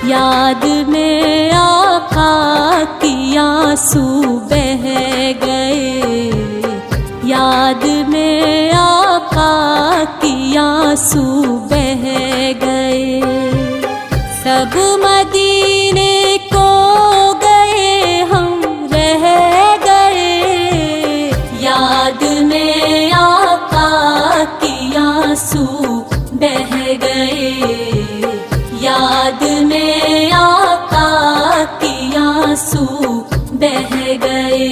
یاد میں آقا کی آنسو بہہ گئے، یاد میں آقا کی آنسو بہہ گئے، سب مدینے کو گئے ہم رہ گئے، یاد میں آقا کی آنسو بہہ گئے، یاد میں آقا کی آنسو بہہ گئے،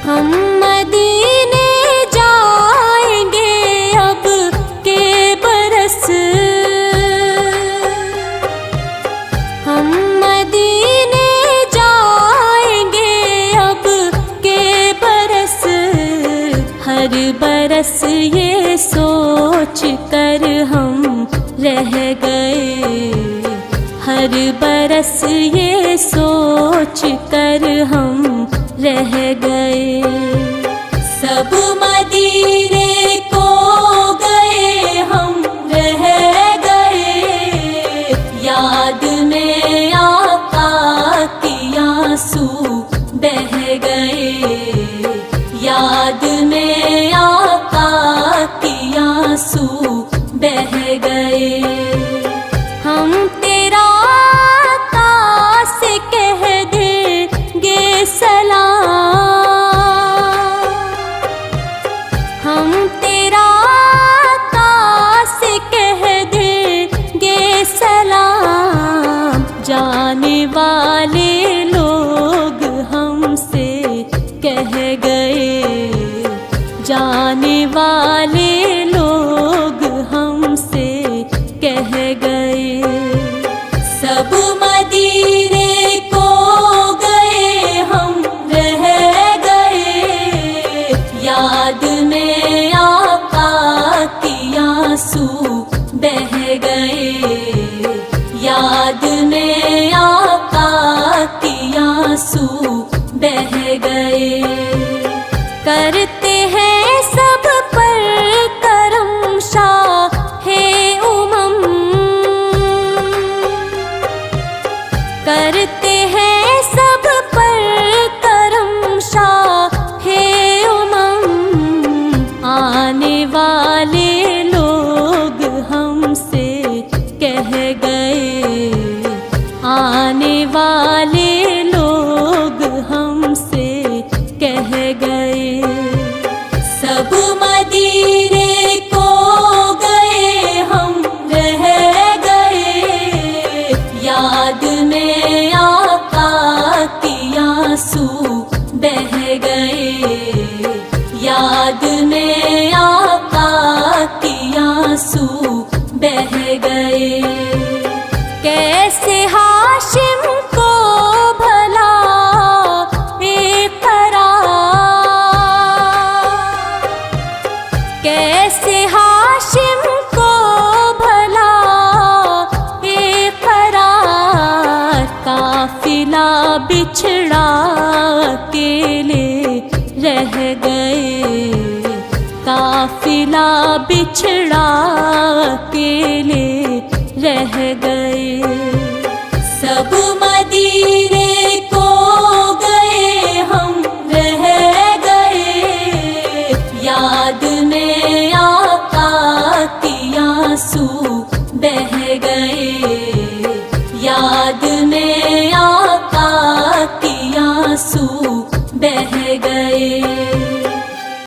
ہم مدینے جائیں گے اب کے برس، ہم مدینے جائیں گے اب کے برس، ہر برس یہ سوچ کر ہم رہ گئے، ہر برس یہ سوچ کر ہم رہ گئے، سب مدینے کو گئے ہم رہ گئے، یاد میں آقا کی آنسو بہہ گئے، یاد میں آقا کی آنسو بہہ گئے، ہم تیرا آقا سے کہہ دیں گے سلام، ہم تیرا آقا سے کہہ دیں گے سلام، جانے والے لوگ ہم سے کہہ گئے، جانے والے لوگ ہم سے کہہ گئے، سب مدینے کو گئے ہم رہ گئے، یاد میں آقا کی آنسو بہہ گئے، یاد میں آقا کی آنسو بہہ گئے، کرتے ہیں سب پر کرم شاہ امم، کرتے ہیں سب پر کرم شاہ امم، آنے والے لوگ ہم سے کہہ گئے، آنے والے لوگ ہم سے کہہ گئے، سب مدینے کو گئے ہم رہ گئے، یاد میں آقا کی آنسو بہہ گئے، یاد میں آقا کی آنسو بہہ گئے، کیسے ہاشم کو بھلا بے قرار، کیسے ہاشم کو بھلا بے قرار، قافلہ بچھڑا اکیلے رہ گئے، قافلہ بچھڑا اکیلے رہ گئے،